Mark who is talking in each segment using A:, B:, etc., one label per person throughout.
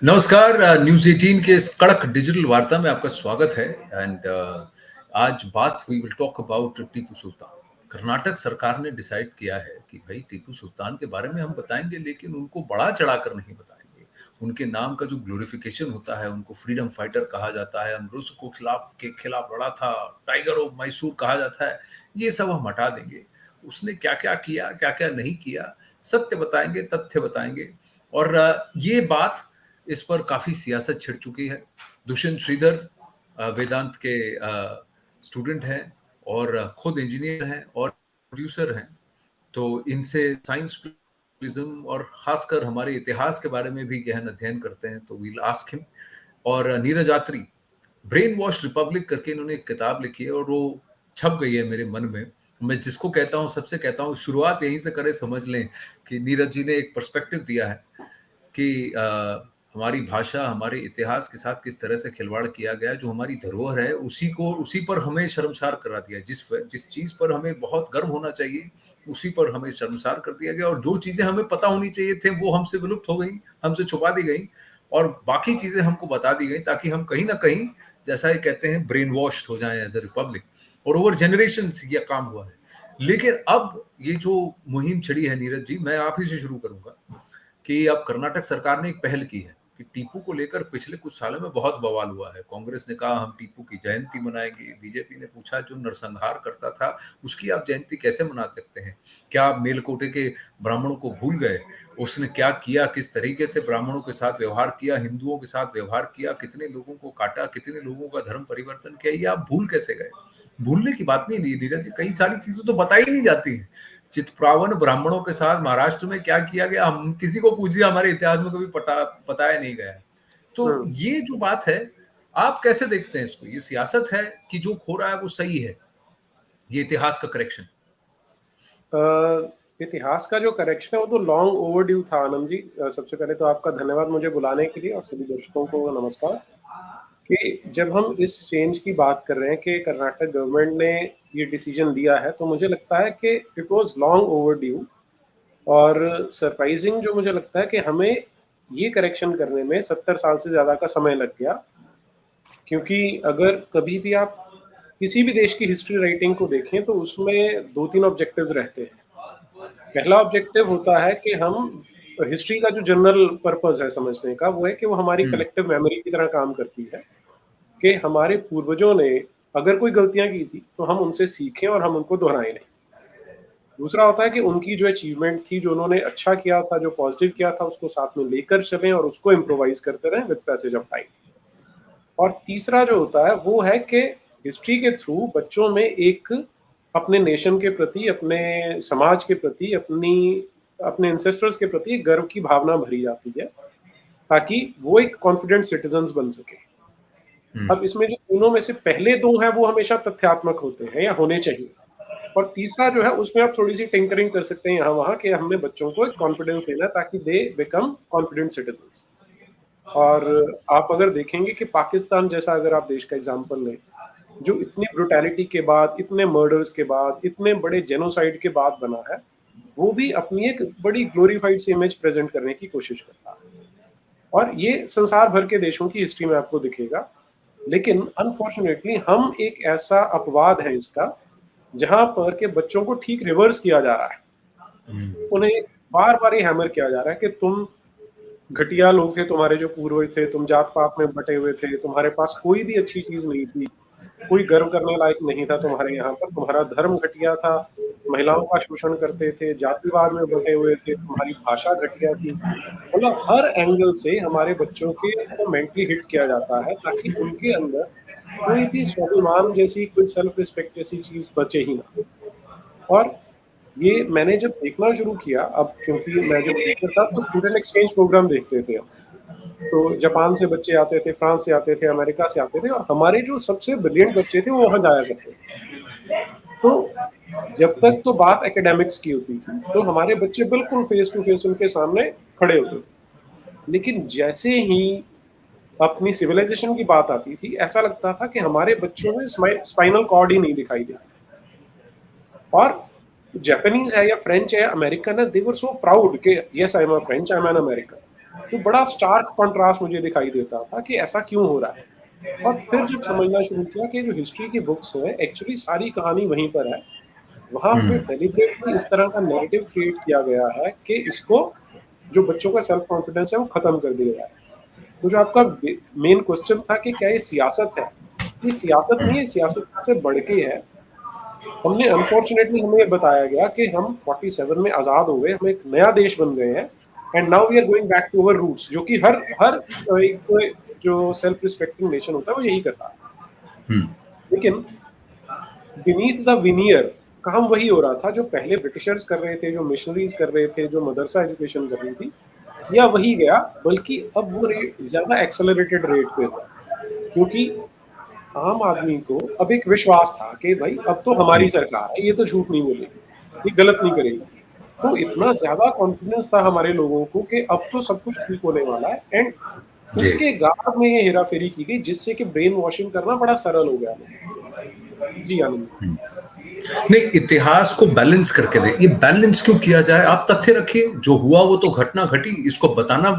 A: नमस्कार। न्यूज़ 18 के इस कड़क डिजिटल वार्ता में आपका स्वागत है। एंड आज बात we will talk about Tipu Sultan. Karnataka सरकार ने डिसाइड किया है कि भाई टीपू सुल्तान के बारे में हम बताएंगे, लेकिन उनको बढ़ा चढ़ाकर नहीं बताएंगे। उनके नाम का जो ग्लोरिफिकेशन होता है, उनको फ्रीडम फाइटर कहा जाता है, अंग्रेजों को के खिलाफ लड़ा था, टाइगर ऑफ मैसूर कहा जाता है, ये सब हम हटा देंगे। उसने क्या क्या किया, क्या क्या नहीं किया, सत्य बताएंगे, तथ्य बताएंगे। और ये बात, इस पर काफी सियासत छिड़ चुकी है। दुष्यंत श्रीधर वेदांत के स्टूडेंट हैं और खुद इंजीनियर हैं और प्रोड्यूसर हैं, तो इनसे साइंस फिल्म और खासकर हमारे इतिहास के बारे में भी गहन अध्ययन करते हैं, तो वील आस्क हिम। और नीरज यात्री, ब्रेन वॉश रिपब्लिक करके इन्होंने एक किताब लिखी है और वो छप गई है मेरे मन में। मैं जिसको कहता हूँ, सबसे कहता हूँ, शुरुआत यहीं से करें, समझ लें कि नीरज जी ने एक पर्सपेक्टिव दिया है कि हमारी भाषा, हमारे इतिहास के साथ किस तरह से खिलवाड़ किया गया, जो हमारी धरोहर है उसी पर हमें शर्मसार करा दिया। जिस चीज पर हमें बहुत गर्व होना चाहिए, उसी पर हमें शर्मसार कर दिया गया। और जो चीजें हमें पता होनी चाहिए थे, वो हमसे विलुप्त हो गई, हमसे छुपा दी गई, और बाकी चीजें हमको बता दी गई, ताकि हम कहीं ना कहीं, जैसा ये कहते हैं, ब्रेन वॉश हो जाए एज ए रिपब्लिक। और ओवर जनरेशन ये काम हुआ है। लेकिन अब ये जो मुहिम छिड़ी है, नीरज जी, मैं आप ही से शुरू करूंगा कि अब कर्नाटक सरकार ने एक पहल की है कि टीपू को लेकर पिछले कुछ सालों में बहुत बवाल हुआ है। कांग्रेस ने कहा हम टीपू की जयंती मनाएंगे, बीजेपी ने पूछा जो नरसंहार करता था उसकी आप जयंती कैसे मना सकते हैं? क्या आप मेलकोटे के ब्राह्मणों को भूल गए? उसने क्या किया, किस तरीके से ब्राह्मणों के साथ व्यवहार किया, हिंदुओं के साथ व्यवहार किया, कितने लोगों को काटा, कितने लोगों का धर्म परिवर्तन किया, ये आप भूल कैसे गए? भूलने की बात नहीं नीरज जी, कई सारी चीजें तो बताई नहीं जाती हैं। चित्पावन ब्राह्मणों के साथ महाराष्ट्र में क्या किया गया, हम किसी को पूछिए, हमारे इतिहास में कभी बताया नहीं गया। तो ये जो बात है, आप कैसे देखते हैं इसको? ये सियासत है कि जो हो रहा है वो सही है, ये इतिहास का करेक्शन?
B: इतिहास का जो करेक्शन है वो तो लॉन्ग ओवरड्यू था आनंद जी। सबसे पहले तो आपका धन्यवाद मुझे बुलाने के लिए, और सभी दर्शकों को नमस्कार। कि जब हम इस चेंज की बात कर रहे हैं कि कर्नाटक गवर्नमेंट ने ये डिसीजन लिया है, तो मुझे लगता है कि इट वाज लॉन्ग ओवरड्यू। और सरप्राइजिंग जो मुझे लगता है कि हमें ये करेक्शन करने में 70 साल से ज़्यादा का समय लग गया। क्योंकि अगर कभी भी आप किसी भी देश की हिस्ट्री राइटिंग को देखें तो उसमें 2-3 ऑब्जेक्टिव्स रहते हैं। पहला ऑब्जेक्टिव होता है कि हम हिस्ट्री का जो जनरल पर्पस है समझने का, वो है कि वो हमारी कलेक्टिव मेमोरी की तरह काम करती है, कि हमारे पूर्वजों ने अगर कोई गलतियां की थी तो हम उनसे सीखें और हम उनको दोहराएं नहीं। दूसरा होता है कि उनकी जो अचीवमेंट थी, जो उन्होंने अच्छा किया था, जो पॉजिटिव किया था, उसको साथ में लेकर चलें और उसको इम्प्रोवाइज करते रहें विद पैसेज ऑफ टाइम। और तीसरा जो होता है वो है कि हिस्ट्री के थ्रू बच्चों में एक अपने नेशन के प्रति, अपने समाज के प्रति, अपने एंसेस्टर्स के प्रति गर्व की भावना भरी जाती है, ताकि वो एक कॉन्फिडेंट सिटीजन्स बन सके। अब इसमें जो दोनों में से पहले दो हैं वो हमेशा तथ्यात्मक होते हैं या होने चाहिए, और तीसरा जो है उसमें आप थोड़ी सी टिंकरिंग कर सकते हैं यहाँ वहाँ, कि हमने बच्चों को एक कॉन्फिडेंस देना ताकि दे बिकम कॉन्फिडेंट सिटीजन्स। और आप अगर देखेंगे कि पाकिस्तान जैसा अगर आप देश का एग्जांपल लें, जो इतनी ब्रुटैलिटी के बाद, इतने मर्डर्स के बाद, इतने बड़े जेनोसाइड के बाद बना है, वो भी अपनी एक बड़ी ग्लोरीफाइड सी इमेज प्रेजेंट करने की कोशिश करता है। और ये संसार भर के देशों की हिस्ट्री में आपको दिखेगा। लेकिन अनफॉर्चुनेटली हम एक ऐसा अपवाद है इसका, जहां पर के बच्चों को ठीक रिवर्स किया जा रहा है। उन्हें बार बार ये हैमर किया जा रहा है कि तुम घटिया लोग थे, तुम्हारे जो पूर्वज थे, तुम जात पात में बटे हुए थे, तुम्हारे पास कोई भी अच्छी चीज नहीं थी, कोई गर्व करने लायक नहीं था तुम्हारे यहाँ पर, तुम्हारा धर्म घटिया था, महिलाओं का शोषण करते थे, जातिवाद में बटे हुए थे, तुम्हारी भाषा घटिया थी। मतलब हर एंगल से हमारे बच्चों के मेंटली हिट किया जाता है, ताकि उनके अंदर कोई भी स्वाभिमान जैसी, कोई सेल्फ रिस्पेक्ट जैसी चीज बचे ही ना। और ये मैंने जब देखना शुरू किया, अब क्योंकि मैं जब टीचर था तो स्टूडेंट एक्सचेंज प्रोग्राम देखते थे हम, तो जापान से बच्चे आते थे, फ्रांस से आते थे, अमेरिका से आते थे, और हमारे जो सबसे ब्रिलियंट बच्चे थे वो वहाँ जाया करते थे। तो जब तक तो बात एकेडमिक्स की होती थी तो हमारे बच्चे बिल्कुल फेस टू फेस उनके सामने खड़े होते थे। लेकिन जैसे ही अपनी सिविलाइजेशन की बात आती थी, ऐसा लगता था कि हमारे बच्चों में स्पाइनल कॉर्ड ही नहीं दिखाई देता। और जापानीज है या फ्रेंच है या अमेरिकन है, दे वर सो प्राउड कि yes I am a French, I am an American. तो बड़ा स्टार्क कॉन्ट्रास्ट मुझे दिखाई देता था कि ऐसा क्यों हो रहा है। और फिर जब समझना शुरू किया कि जो हिस्ट्री की बुक्स हैं एक्चुअली सारी कहानी वहीं पर है, वहाँ पे डेलिबरेटली इस तरह का नैरेटिव क्रिएट किया गया है कि इसको, जो बच्चों का सेल्फ कॉन्फिडेंस है वो खत्म कर दिया जाए। तो जो आपका मेन क्वेश्चन था कि क्या ये सियासत है, ये सियासत नहीं है, सियासत से बढ़ के है। हमने अनफॉर्चुनेटली हमें ये बताया गया कि हम 47 में आज़ाद हो गए, हम एक नया देश बन गए हैं and now we are going back to our roots, जो कि हर हर एक जो सेल्फ रिस्पेक्टिंग नेशन होता है वो यही करता है। लेकिन बीनीथ द विनियर काम वही हो रहा था जो पहले ब्रिटिशर्स कर रहे थे, जो मिशनरीज कर रहे थे, जो मदरसा एजुकेशन कर रही थी, किया वही गया, बल्कि अब वो रेट ज्यादा एक्सेलरेटेड रेट पे हुआ, क्योंकि आम आदमी को अब एक विश्वास था कि भाई अब तो हमारी सरकार है, ये तो झूठ नहीं बोलेगी, ये गलत नहीं करेगी। तो इतना ज्यादा कॉन्फिडेंस था हमारे लोगों को कि अब तो सब कुछ ठीक होने वाला है, एंड
A: जी।
B: उसके गार्ड में ये हेराफेरी की गई जिससे कि ब्रेन वॉशिंग करना बड़ा सरल हो गया। जी आनंद।
A: नहीं, इतिहास को बैलेंस करके दे, ये बैलेंस क्यों किया जाए? आप तथ्य रखिए, जो हुआ वो तो घटना घटी, इसको बताना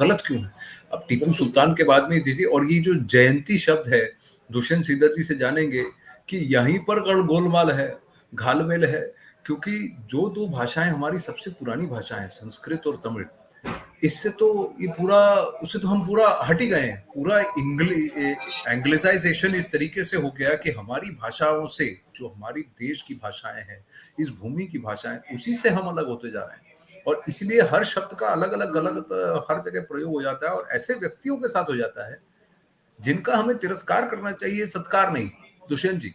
A: गलत क्यों है? अब टीपू सुल्तान के बाद में थी, और ये जो जयंती शब्द है, दुष्यंत सिद्धर जी से जानेंगे कि यहीं पर गोलमाल है, घालमेल है, क्योंकि जो दो भाषाएं हमारी सबसे पुरानी भाषाएं हैं, संस्कृत और तमिल, इससे तो ये पूरा, उससे तो हम पूरा हट ही गए हैं। पूरा एंग्लिसाइजेशन इस तरीके से हो गया कि हमारी भाषाओं से, जो हमारी देश की भाषाएं हैं, इस भूमि की भाषाएं, उसी से हम अलग होते जा रहे हैं, और इसलिए हर शब्द का अलग अलग गलत हर जगह प्रयोग हो जाता है, और ऐसे व्यक्तियों के साथ हो जाता है जिनका हमें तिरस्कार करना चाहिए, सत्कार नहीं। दुष्यंत जी।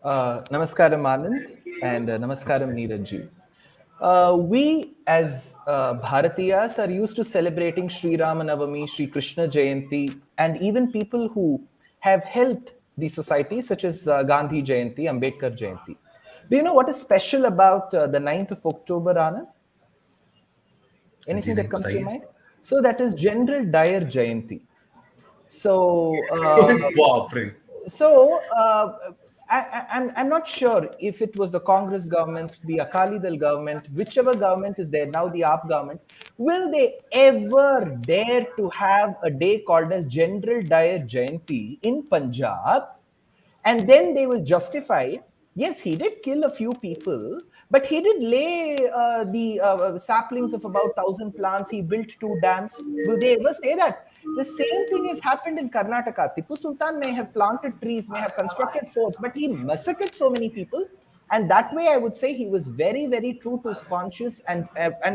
C: Namaskaram Anand and Namaskaram Neeraj. We as Bharatiyas are used to celebrating Sri Ramanavami, Sri Krishna Jayanti, and even people who have helped the society, such as Gandhi Jayanti, Ambedkar Jayanti. Do you know what is special about the 9th of October, Anand? Anything that comes to your mind? So that is General Dyer Jayanti. So, I'm not sure if it was the Congress government, the Akali Dal government, whichever government is there now, the AAP government, will they ever dare to have a day called as General Dyer Jayanti in Punjab? And then they will justify, yes, he did kill a few people, but he did lay the saplings of about 1,000 plants. He built 2 dams. Will they ever say that? The same thing has happened in Karnataka. Tipu Sultan may have planted trees, may have constructed forts, but he massacred so many people. And that way, I would say he was very, very true to his conscience and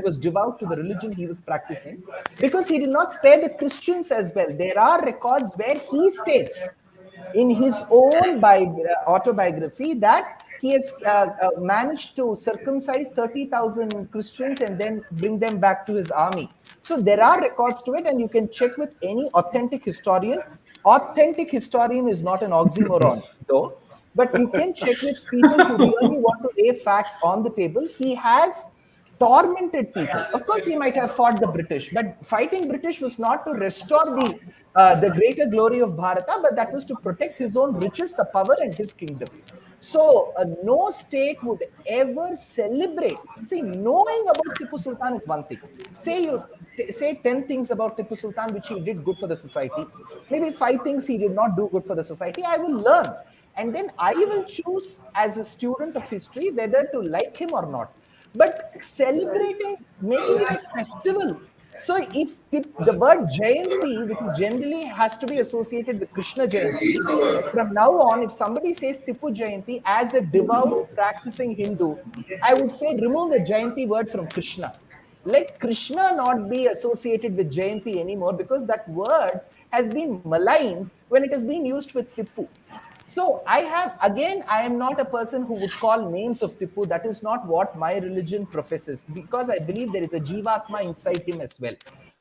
C: was devout to the religion he was practicing, because he did not spare the Christians as well. There are records where he states in his own autobiography that he has managed to circumcise 30,000 Christians and then bring them back to his army. So there are records to it, and you can check with any authentic historian. Authentic historian is not an oxymoron, though, but you can check with people who really want to lay facts on the table. He has tormented people. Of course, he might have fought the British, but fighting British was not to restore the greater glory of Bharata, but that was to protect his own riches, the power, and his kingdom. So no state would ever celebrate. See, knowing about Tipu Sultan is one thing. Say 10 things about Tipu Sultan which he did good for the society. Maybe 5 things he did not do good for the society. I will learn. And then I will choose as a student of history whether to like him or not. But celebrating, making it a festival. So if the word Jayanti, which is generally has to be associated with Krishna Jayanti, from now on, if somebody says Tipu Jayanti as a devout practicing Hindu, I would say remove the Jayanti word from Krishna. Let Krishna not be associated with Jayanti anymore, because that word has been maligned when it has been used with Tipu. So I am not a person who would call names of Tipu. That is not what my religion professes, because I believe there is a Jivatma inside him as well.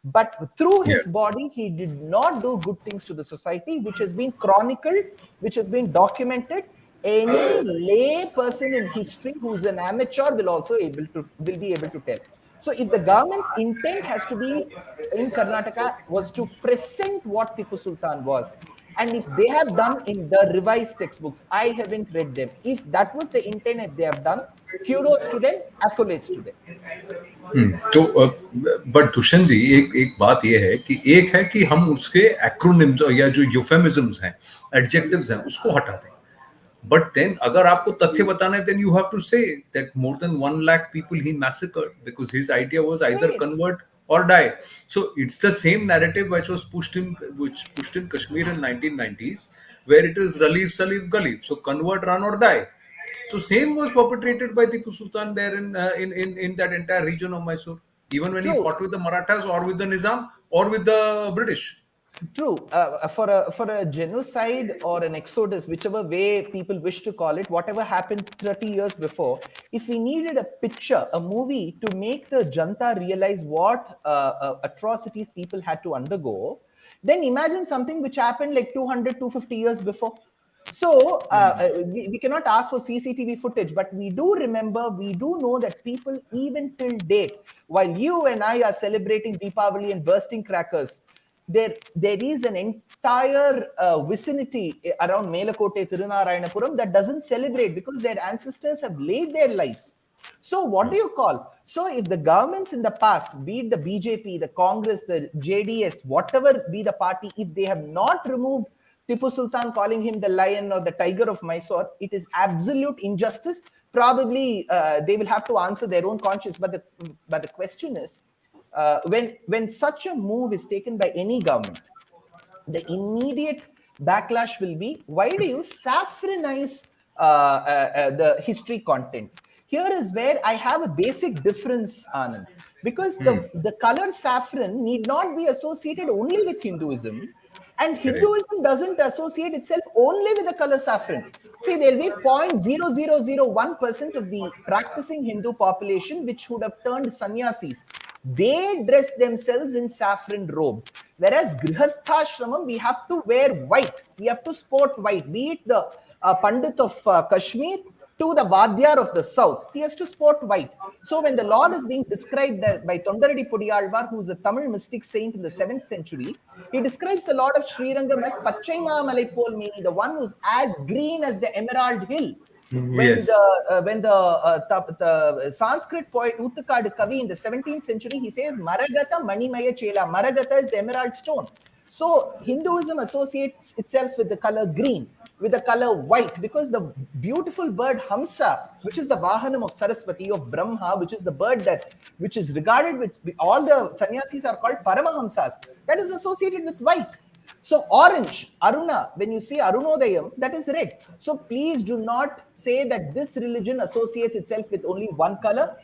C: But through his body, he did not do good things to the society, which has been chronicled, which has been documented. Any lay person in history who's an amateur will be able to tell. So if the government's intent has to be in Karnataka was to present what Tipu Sultan was, And if they have done in the revised textbooks, I haven't read them. If that was the intent, if they have done, kudos to them, accolades to them.
A: तो but Dushyant जी, एक एक बात ये है कि एक है कि हम उसके एक्रोनिम्स या जो यूफेमिज्म्स हैं, एडजेक्टिव्स हैं, उसको हटा दें. But then, अगर आपको तथ्य बताना है, then you have to say that more than 1 lakh people he massacred because his idea was either
C: Right.
A: convert or die. So it's the same narrative which was pushed in Kashmir in 1990s, where it is Ralif Salif Galif. So convert, run or die. So same was perpetrated by Tipu Sultan there in that entire region of Mysore, even when he
C: True.
A: fought with the Marathas or with the Nizam or with the British.
C: True. For a genocide or an exodus, whichever way people wish to call it, whatever happened 30 years before, if we needed a picture, a movie to make the Janta realize what atrocities people had to undergo, then imagine something which happened like 200, 250 years before. So we cannot ask for CCTV footage, but we do remember, we do know that people, even till date, while you and I are celebrating Deepavali and bursting crackers, there is an entire vicinity around Melakote, Tirunarayapuram that doesn't celebrate because their ancestors have laid their lives. So what do you call? So if the governments in the past, be it the BJP, the Congress, the JDS, whatever be the party, if they have not removed Tipu Sultan, calling him the lion or the tiger of Mysore, it is absolute injustice. Probably they will have to answer their own conscience. But the question is, when such a move is taken by any government, the immediate backlash will be, why do you saffronize the history content? Here is where I have a basic difference, Anand, because the color saffron need not be associated only with Hinduism, and Hinduism doesn't associate itself only with the color saffron. See, there will be 0.0001% of the practicing Hindu population which would have turned sannyasis. They dress themselves in saffron robes. Whereas Grihasthashramam, we have to wear white. We have to sport white. Be it the Pandit of Kashmir to the Vadyar of the south, he has to sport white. So when the Lord is being described by Tondaradi Pudiyalvar, who is a Tamil mystic saint in the 7th century, he describes the Lord of Srirangam as Pachai Malai Pol, meaning the one who's as green as the Emerald Hill.
A: Yes.
C: When the Sanskrit poet Uttakadu Kavi in the 17th century, he says Maragata Manimaya Chela. Maragata is the emerald stone. So Hinduism associates itself with the color green, with the color white, because the beautiful bird Hamsa, which is the Vahanam of Saraswati, of Brahma, which is the bird which is regarded with all the sannyasis are called Paramahamsas, that is associated with white. So orange, Aruna, when you see Arunodayam, that is red. So please do not say that this religion associates itself with only one color.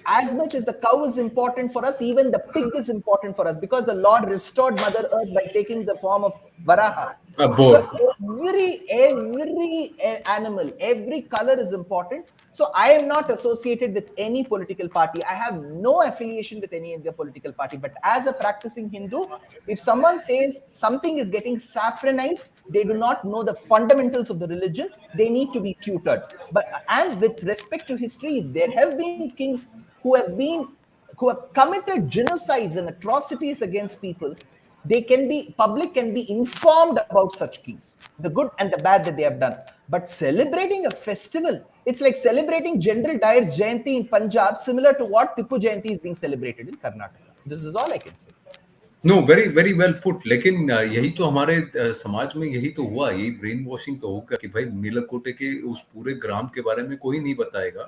C: As much as the cow is important for us, even the pig is important for us, because the Lord restored Mother Earth by taking the form of Varaha. So every animal, every color is important. So I am not associated with any political party. I have no affiliation with any of the political party. But as a practicing Hindu, if someone says something is getting saffronized, they do not know the fundamentals of the religion. They need to be tutored. And with respect to history, there have been kings who have committed genocides and atrocities against people. Public can be informed about such kings, the good and the bad that they have done. But celebrating a festival, it's like celebrating General Dyer's Jayanti in Punjab, similar to what Tipu Jayanti is being celebrated in Karnataka. This is all I can say.
A: No, very very well put. लेकिन यही तो हमारे समाज में यही तो हुआ, यही ब्रेन वॉशिंग तो होगा कि भाई नीलकोटे के उस पूरे ग्राम के बारे में कोई नहीं बताएगा,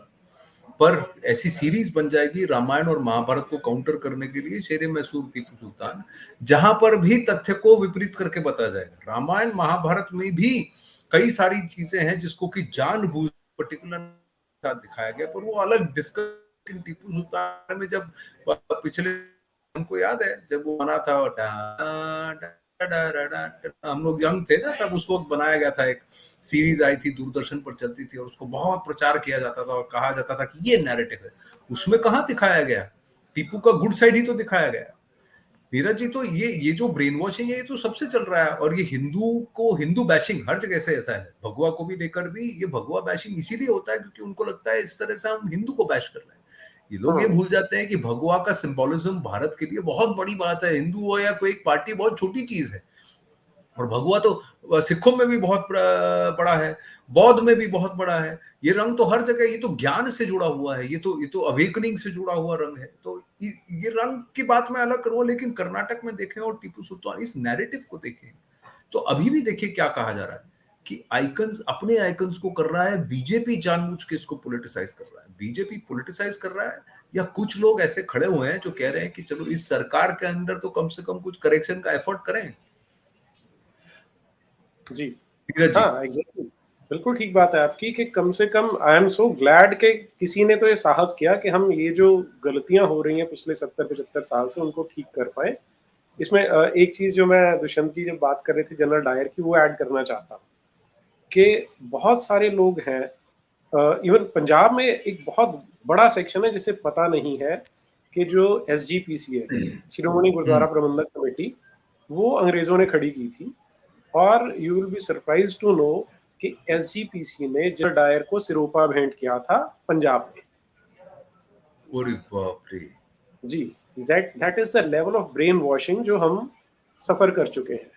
A: पर ऐसी सीरीज बन जाएगी रामायण और महाभारत को काउंटर करने के लिए, शेरे मैसूर टीपू सुल्तान, जहां पर भी तथ्य को विपरीत करके बताया जाएगा. रामायण महाभारत में भी कई सारी चीजें हैं जिसको कि जानबूझ पर्टिकुलर दिखाया गया, पर वो अलग डिस्कशन. टीपू सुल्तान में जब पिछले, हमको याद है जब वो बना था, हम लोग यंग थे ना तब, उस वक्त बनाया गया था, एक सीरीज आई थी दूरदर्शन पर चलती थी और उसको बहुत प्रचार किया जाता था और कहा जाता था कि ये नैरेटिव है. उसमें कहाँ दिखाया गया टीपू का गुड साइड? ही तो दिखाया गया. नीरज जी, तो ये जो ब्रेन वॉशिंग है, ये तो सबसे चल रहा है. और ये हिंदू बैशिंग हर जगह से ऐसा है. भगवा को भी लेकर भी ये भगवा बैशिंग इसीलिए होता है क्योंकि उनको लगता है इस तरह से हम हिंदू को बैश कर रहे हैं. ये लोग ये भूल जाते हैं कि भगवा का सिंबोलिज्म भारत के लिए बहुत बड़ी बात है. हिंदू हो या कोई एक पार्टी बहुत छोटी चीज है. और भगवा तो सिखों में भी बहुत बड़ा है, बौद्ध में भी बहुत बड़ा है। ये रंग तो हर जगह, ये तो ज्ञान से जुड़ा हुआ है, ये तो अवेकनिंग से जुड़ा हुआ रंग है। तो ये रंग की बात मैं अलग करूंगा, लेकिन कर्नाटक में देखें और टीपू सुल्तान इस नैरेटिव को देखें, तो अभी भी देखिए क्या कहा जा रहा है कि आइकन्स, अपने आइकन्स को कर रहा है बीजेपी, जानबूझ के इसको पॉलिटिसाइज कर रहा है। बीजेपी पॉलिटिसाइज कर रहा है, या कुछ लोग ऐसे खड़े हुए हैं जो कह रहे हैं कि चलो इस सरकार के अंदर तो कम से कम कुछ करेक्शन का एफर्ट करें।
B: जी,
A: धीरज जी।
B: हाँ, एग्ज़ैक्टली। बिल्कुल ठीक बात है आपकी कि कम से कम आई एम सो ग्लैड कि किसी ने तो ये साहस किया कि हम ये जो गलतियाँ हो रही हैं पिछले 70-75 साल से, उनको ठीक कर पाएँ। इसमें एक चीज़ जो मैं दुष्यंत जी जब बात कर रहे थे जनरल डायर की, वो ऐड करना चाहता हूँ कि बहुत सारे लोग हैं, इवन पंजाब में एक बहुत बड़ा सेक्शन है जिसे पता नहीं है कि जो एसजीपीसी है, शिरोमणि गुरुद्वारा प्रबंधक कमेटी, वो अंग्रेज़ों ने खड़ी की थी। और you will be surprised to know कि एसजीपीसी ने जनरल डायर को सिरोपा भेंट किया था पंजाब में।
A: अरे बाप रे!
B: जी, that is the level of brain washing जो हम सफ़र कर चुके हैं।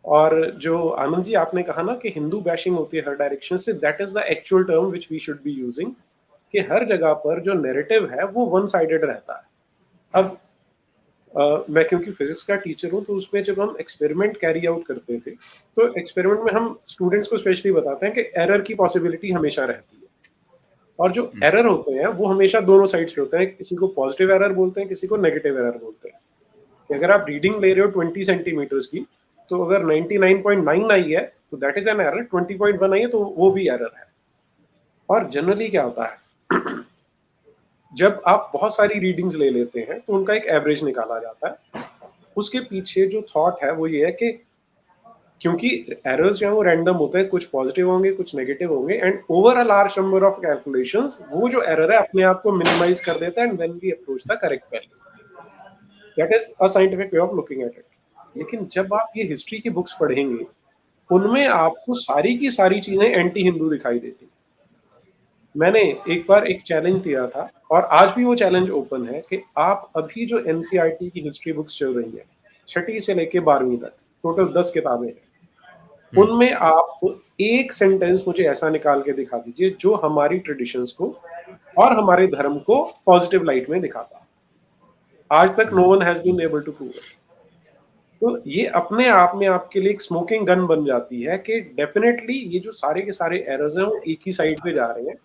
B: और जो आनंद जी आपने कहा ना कि हिंदू बैशिंग होती है हर डायरेक्शन से, that is the actual term which we should be using, कि हर जगह पर जो नैरेटिव है वो वन साइडेड रहता है। अब मैं क्योंकि फिजिक्स का टीचर हूँ, तो उसमें जब हम एक्सपेरिमेंट कैरी आउट करते थे, तो एक्सपेरिमेंट में हम स्टूडेंट्स को स्पेशली बताते हैं कि एरर की पॉसिबिलिटी हमेशा रहती है। और जो एरर होते हैं वो हमेशा दोनों साइड से होते हैं, किसी को पॉजिटिव एरर बोलते हैं, किसी को नेगेटिव एरर बोलते हैं। कि अगर आप रीडिंग ले रहे हो 20 सेंटीमीटर्स की, तो अगर 99.9 आई है तो दैट इज एन एरर, 20.1 आई है तो वो भी एरर है। और जनरली क्या होता है जब आप बहुत सारी रीडिंग्स ले लेते हैं तो उनका एक एवरेज निकाला जाता है। उसके पीछे जो थॉट है वो ये है कि क्योंकि एरर्स जो है वो रैंडम होते हैं, कुछ पॉजिटिव होंगे कुछ नेगेटिव होंगे, and over a large number of calculations वो जो एरर है अपने आप को मिनिमाइज कर देता है, and then we approach the correct value. That is a scientific way of looking at it. लेकिन जब आप ये हिस्ट्री की बुक्स पढ़ेंगे, उनमें आपको सारी की सारी चीजें एंटी हिंदू दिखाई देती। मैंने एक बार एक चैलेंज दिया था, और आज भी वो चैलेंज ओपन है, कि आप अभी जो एनसीईआरटी की हिस्ट्री बुक्स चल रही है, छठी से लेके 12वीं तक, टोटल 10 किताबें हैं, उनमें आप एक सेंटेंस मुझे ऐसा निकाल के दिखा दीजिए जो हमारी ट्रेडिशंस को और हमारे धर्म को पॉजिटिव लाइट में दिखाता। आज तक no one has been able to prove it. तो ये अपने आप में आपके लिए एक स्मोकिंग गन बन जाती है कि डेफिनेटली ये जो सारे के सारे एरर्स हैं वो एक ही साइड पे जा रहे हैं।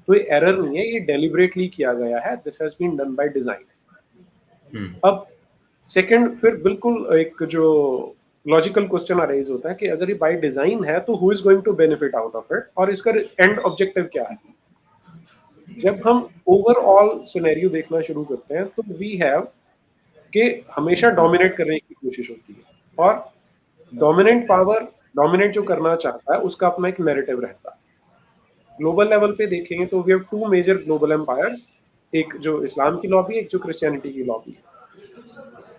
B: तो ये एरर नहीं है, ये डेलिबरेटली किया गया है, this has been done by design. अब सेकंड, फिर बिल्कुल एक जो लॉजिकल क्वेश्चन अराइज होता है कि अगर ये बाय डिजाइन है तो who is going to benefit out of it, और इसका एंड ऑब्जेक्टिव क्या है। जब हम ओवरऑल सिनेरियो देखना शुरू करते हैं तो वी हैव कि हमेशा डोमिनेट करने की कोशिश होती है, और डोमिनेंट पावर, डोमिनेट जो करना चाहता है उसका अपना एक नैरेटिव रहता है। ग्लोबल लेवल पे देखेंगे तो we have two major global empires, एक जो इस्लाम की लॉबी, एक जो क्रिश्चियनिटी की लॉबी।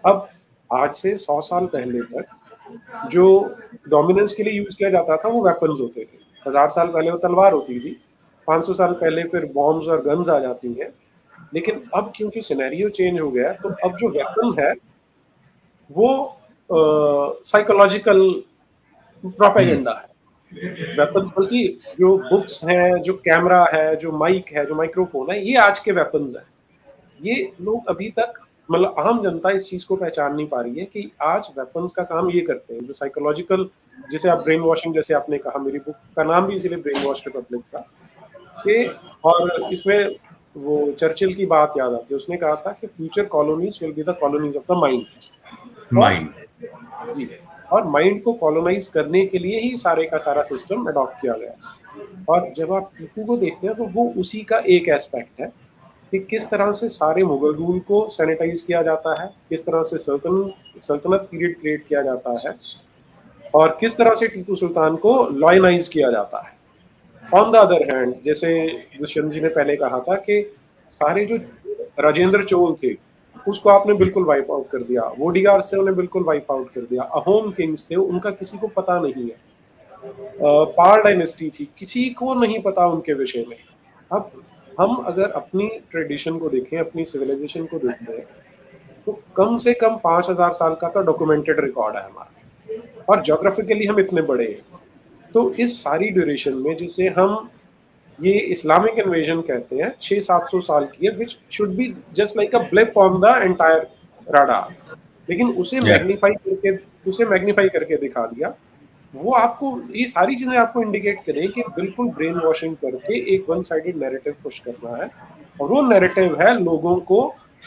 B: अब आज से 100 साल पहले तक जो डोमिनेंस के लिए यूज किया जाता था वो वेपन्स होते थे। 1000 साल पहले वो तलवार होती थी, 500 साल पहले फिर बॉम्ब्स और गन्स आ जाती हैं। लेकिन अब क्योंकि सिनेरियो चेंज हो गया, तो अब जो वेपन है वो साइकोलॉजिकल प्रोपेगेंडा है। वेपन्स, बल्कि जो बुक्स हैं, जो कैमरा है, जो माइक है, जो माइक्रोफोन है, ये आज के वेपन्स हैं। ये लोग अभी तक, मतलब आम जनता इस चीज को पहचान नहीं पा रही है कि आज वेपन्स का काम ये करते हैं, जो साइकोलॉजिकल, जिसे आप ब्रेन वॉशिंग, जैसे आपने कहा, मेरी बुक का नाम भी इसीलिए ब्रेन वॉश रिपब्लिक था कि, और इसमें वो चर्चिल की बात याद आती है, उसने कहा था कि future colonies will be the colonies of the mind. और
A: माइंड।
B: जी, और माइंड को कॉलोनाइज करने के लिए ही सारे का सारा सिस्टम अडॉप्ट किया गया। और जब आप टीपू को देखते हैं तो वो उसी का एक एस्पेक्ट है कि किस तरह से सारे मुगल रूल को सैनिटाइज किया जाता है, किस तरह से सल्तनत पीरियड क्रिएट किया जाता है, और किस तरह से टीपू सुल्तान को लॉयनाइज किया जाता है। ऑन द अदर हैंड, जैसे दुष्यंत जी ने पहले कहा था कि सारे जो राजेंद्र चोल थे उसको आपने बिल्कुल वाइप आउट कर दिया, वोडिगार से उन्हें बिल्कुल वाइप आउट कर दिया, अहोम किंग्स थे उनका किसी को पता नहीं है, पाल डायनेस्टी थी, किसी को नहीं पता उनके विषय में। अब हम अगर अपनी ट्रेडिशन को देखें, अपनी सिविलाइजेशन को देखते हैं, तो कम से कम 5000 साल का तो डॉक्यूमेंटेड रिकॉर्ड है हमारा। और ज्योग्राफिकली हम इतने बड़े हैं। तो इस सारी ड्यूरेशन में जिसे हम ये इस्लामिक इन्वेजन कहते हैं 600-700 साल की है, which should be just like a blip on the entire radar, लेकिन
A: Yeah.
B: उसे मैग्नीफाई करके दिखा दिया। वो आपको ये सारी चीजें आपको इंडिकेट करें कि बिल्कुल ब्रेन वॉशिंग करके एक वन साइडेड नैरेटिव पुश करना है, और वो नैरेटिव है लोगों को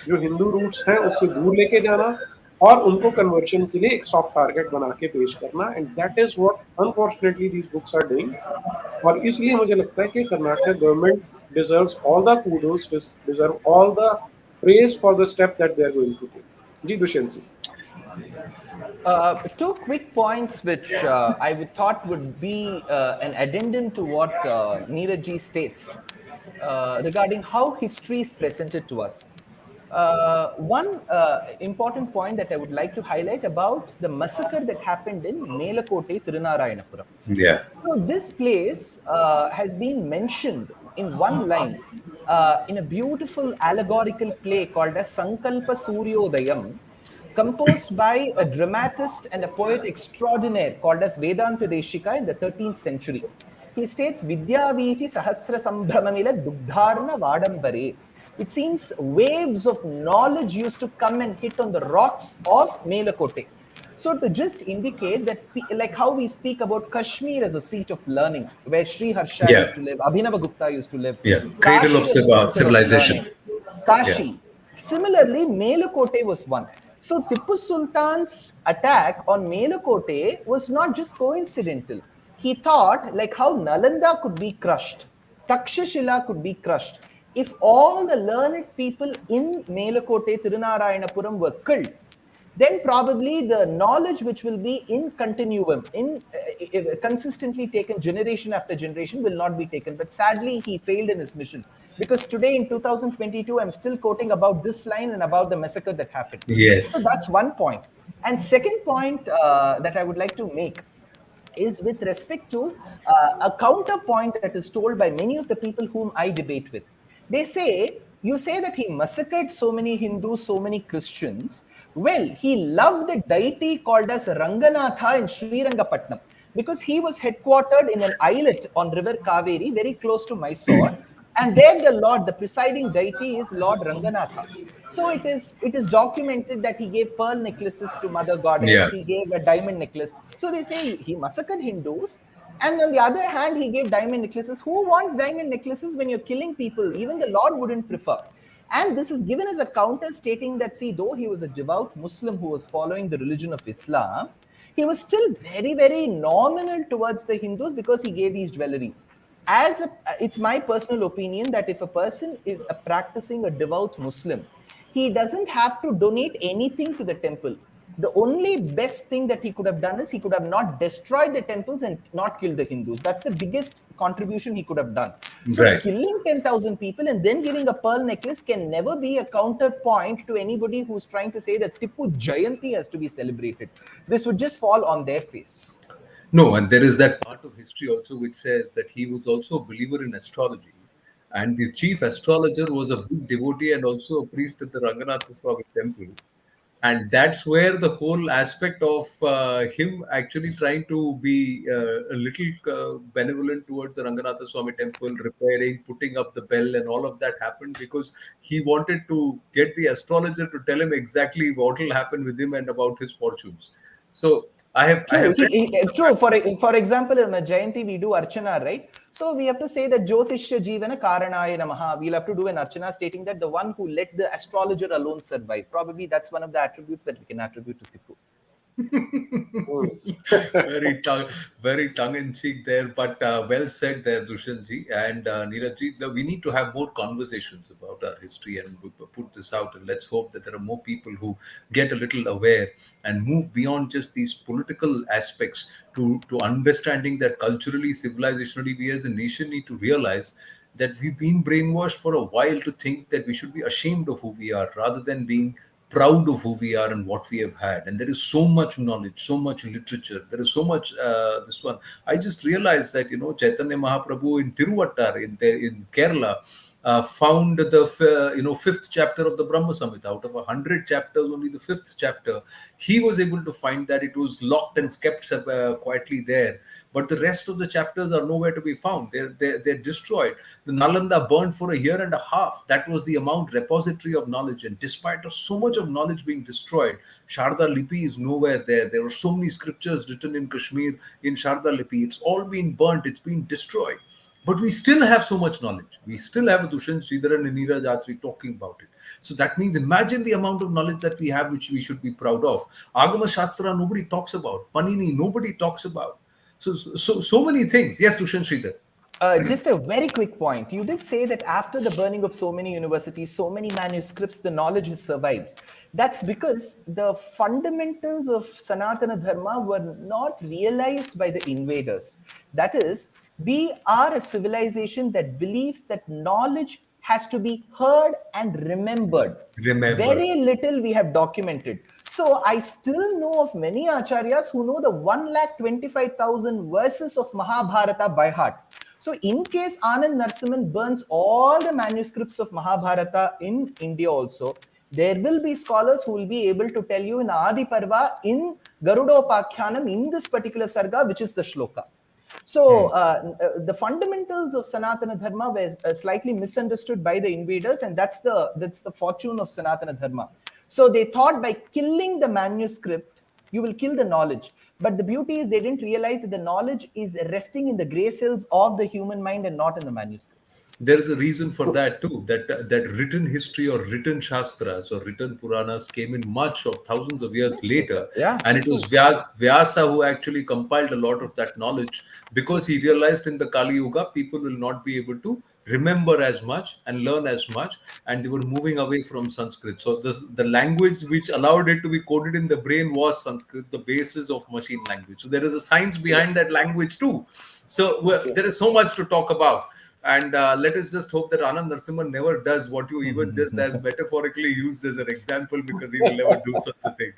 B: जो हिंदू रूट्स हैं उससे दूर लेके जाना और उनको कन्वर्शन के लिए एक सॉफ्ट टारगेट बना के पेश करना, and that is what unfortunately these books are doing. और इसलिए मुझे लगता है कि Karnataka government deserves all the kudos, deserve all the praise for the step that they are going to take. जी Dushyant ji.
C: Two quick points which I would thought would be an addendum to what Neeraj states regarding how history is presented to us. One important point that I would like to highlight about the massacre that happened in Melakote, Tirunarayanapuram.
A: Yeah.
C: So this place has been mentioned in one line in a beautiful allegorical play called as Sankalpa Suryodayam, composed by a dramatist and a poet extraordinaire called as Vedanta Deshika in the 13th century. He states, Vidya Vichi Sahasra Sambramamila Dugdharna Vadambare. It seems waves of knowledge used to come and hit on the rocks of Melakote. So to just indicate that, like how we speak about Kashmir as a seat of learning, where Sri Harsha
A: Yeah.
C: used to live, Abhinava Gupta used to live,
A: Yeah. Cradle of
C: Kashi as a center of
A: civilization.
C: learning, Kashi. Similarly, Melakote was one. So Tipu Sultan's attack on Melakote was not just coincidental. He thought like how Nalanda could be crushed, Takshashila could be crushed. If all the learned people in Melakote, Tirunarayanapuram were killed, then probably the knowledge which will be in continuum, consistently taken generation after generation, will not be taken. But sadly, he failed in his mission. Because today in 2022, I'm still quoting about this line and about the massacre that happened. So
A: Yes.
C: that's one point. And second point that I would like to make is with respect to a counterpoint that is told by many of the people whom I debate with. They say, you say that he massacred so many Hindus, so many Christians. Well, he loved a deity called as Ranganatha in Srirangapatnam because he was headquartered in an islet on river Kaveri, very close to Mysore. And there the presiding deity is Lord Ranganatha. So it is documented that he gave pearl necklaces to Mother Goddess,
A: Yeah.
C: he gave a diamond necklace. So they say he massacred Hindus, and on the other hand, he gave diamond necklaces. Who wants diamond necklaces when you're killing people? Even the Lord wouldn't prefer. And this is given as a counter stating that, see, though he was a devout Muslim who was following the religion of Islam, he was still very, very nominal towards the Hindus because he gave these jewelry. It's my personal opinion that if a person is practicing a devout Muslim, he doesn't have to donate anything to the temple. The only best thing that he could have done is he could have not destroyed the temples and not killed the Hindus. That's the biggest contribution he could have done. So
A: Right.
C: killing 10,000 people and then giving a pearl necklace can never be a counterpoint to anybody who's trying to say that Tipu Jayanti has to be celebrated. This would just fall on their face.
A: No, and there is that part of history also which says that he was also a believer in astrology. And the chief astrologer was a big devotee and also a priest at the Ranganatha Swami temple. And that's where the whole aspect of him actually trying to be a little benevolent towards the Ranganatha Swami temple, repairing, putting up the bell, and all of that happened because he wanted to get the astrologer to tell him exactly what will happen with him and about his fortunes. So I have
C: True.
A: read
C: True. For example, in Jayanti, we do Archana, right? So we have to say that Jyotishya Jivana Karanaya Namaha. We'll have to do an Archana stating that the one who let the astrologer alone survive. Probably that's one of the attributes that we can attribute to Tipu.
A: very tongue in cheek there, but well said there, Dushanji and Neerajji. We need to have more conversations about our history and put this out. And let's hope that there are more people who get a little aware and move beyond just these political aspects to understanding that culturally, civilizationally, we as a nation need to realize that we've been brainwashed for a while to think that we should be ashamed of who we are rather than being proud of who we are and what we have had. And there is so much knowledge, so much literature, there is so much this one. I just realized that Chaitanya Mahaprabhu in Tiruvattar in Kerala, found the fifth chapter of the Brahma Samhita. Out of 100 chapters, only the fifth chapter, he was able to find that it was locked and kept quietly there. But the rest of the chapters are nowhere to be found. They're destroyed. The Nalanda burned for a year and a half. That was the amount repository of knowledge. And despite of so much of knowledge being destroyed, Sharda Lipi is nowhere there. There were so many scriptures written in Kashmir in Sharda Lipi. It's all been burnt. It's been destroyed. But we still have so much knowledge. We still have Dushyant Sridharan and Neeraj Atri talking about it. So that means imagine the amount of knowledge that we have, which we should be proud of. Agama Shastra, nobody talks about. Panini, nobody talks about. So many things. Yes, Dushyant Sridhar.
C: Just a very quick point. You did say that after the burning of so many universities, so many manuscripts, the knowledge has survived. That's because the fundamentals of Sanatana Dharma were not realized by the invaders. That is, we are a civilization that believes that knowledge has to be heard and remembered. Very little we have documented. So I still know of many acharyas who know the 1,25,000 verses of Mahabharata by heart. So in case Anand Narasimhan burns all the manuscripts of Mahabharata in India also, there will be scholars who will be able to tell you in Adi Parva, in Garudopakhyanam, in this particular sarga, which is the shloka. So the fundamentals of Sanatana Dharma were slightly misunderstood by the invaders, and that's the fortune of Sanatana Dharma. So they thought by killing the manuscript, you will kill the knowledge. But the beauty is they didn't realize that the knowledge is resting in the gray cells of the human mind and not in the manuscripts.
A: There is a reason for that too, that written history or written Shastras or written Puranas came in much of thousands of years later.
C: Yeah,
A: and it was Vyasa who actually compiled a lot of that knowledge, because he realized in the Kali Yuga, people will not be able to remember as much and learn as much, and they were moving away from Sanskrit. So the language which allowed it to be coded in the brain was Sanskrit, the basis of machine language. So there is a science behind that language too. So there is so much to talk about. And let us just hope that Anand Narasimhan never does what you even just as metaphorically used as an example, because he will never do such a thing.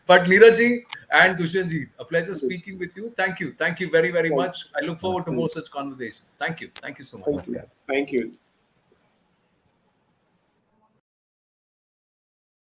A: But Neeraj and Dushyant, a pleasure speaking with you. Thank you. Thank you very, very much. I look forward to more such conversations. Thank you. Thank you so much.
B: Thank you.